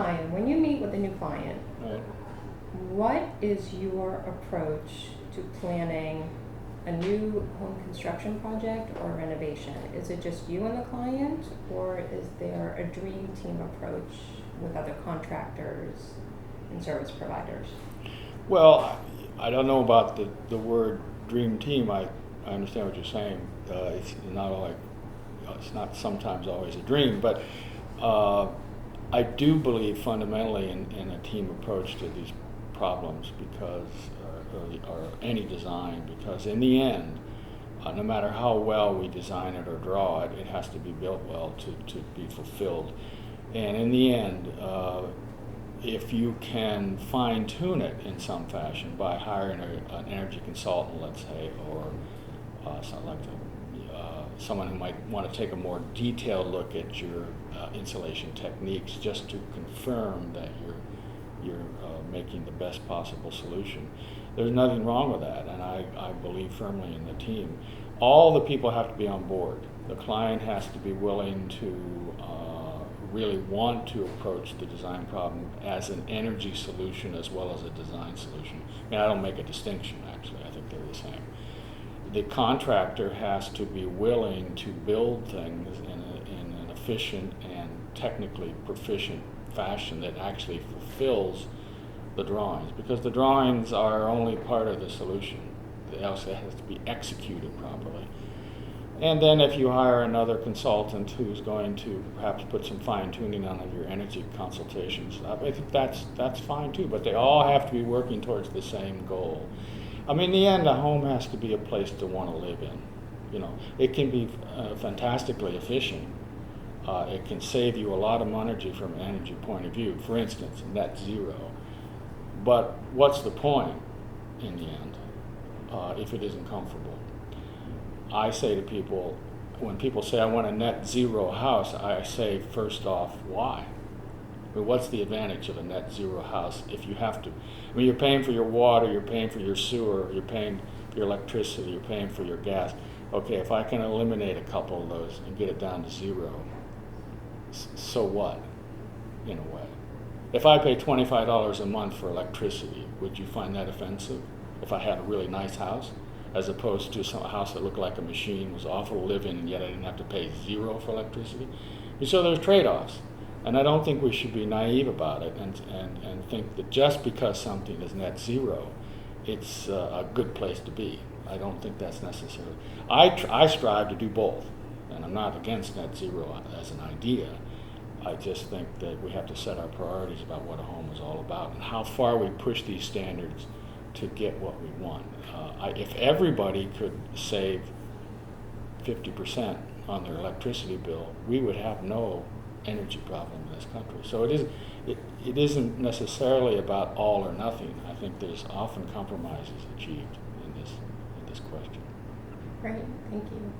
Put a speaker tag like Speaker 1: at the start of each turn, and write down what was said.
Speaker 1: client, when you meet with a new client,
Speaker 2: Right.
Speaker 1: what is your approach to planning a new home construction project or renovation? Is it just you and the client, or is there a dream team approach with other contractors and service providers?
Speaker 2: Well, I don't know about the word dream team. I understand what you're saying. It's not like, it's not sometimes always a dream, but I do believe fundamentally in a team approach to these problems because, or any design, because in the end, no matter how well we design it or draw it, it has to be built well to be fulfilled. And in the end, if you can fine tune it in some fashion by hiring an energy consultant, let's say, or someone who might want to take a more detailed look at your insulation techniques just to confirm that you're making the best possible solution. There's nothing wrong with that, and I believe firmly in the team. All the people have to be on board. The client has to be willing to really want to approach the design problem as an energy solution as well as a design solution. I mean, I don't make a distinction, actually. I think they're the same. The contractor has to be willing to build things in an efficient and technically proficient fashion that actually fulfills the drawings, because the drawings are only part of the solution. It also has to be executed properly. And then if you hire another consultant who's going to perhaps put some fine tuning on your energy consultations, I think that's fine too, but they all have to be working towards the same goal. I mean, in the end, a home has to be a place to want to live in. You know, it can be fantastically efficient. It can save you a lot of energy from an energy point of view. For instance, net zero. But what's the point in the end if it isn't comfortable? I say to people, when people say I want a net zero house, I say first off, why? I mean, what's the advantage of a net zero house if you have to? I mean, you're paying for your water, you're paying for your sewer, you're paying for your electricity, you're paying for your gas. Okay, if I can eliminate a couple of those and get it down to zero, so what, in a way? If I pay $25 a month for electricity, would you find that offensive if I had a really nice house? As opposed to a house that looked like a machine, was awful to live in, and yet I didn't have to pay zero for electricity. And so there's trade-offs. And I don't think we should be naive about it and think that just because something is net zero, it's a good place to be. I don't think that's necessary. I strive to do both, and I'm not against net zero as an idea. I just think that we have to set our priorities about what a home is all about and how far we push these standards to get what we want. If everybody could save 50% on their electricity bill, we would have no energy problem in this country. So it isn't necessarily about all or nothing. I think there's often compromises achieved in this question.
Speaker 1: Great, thank you.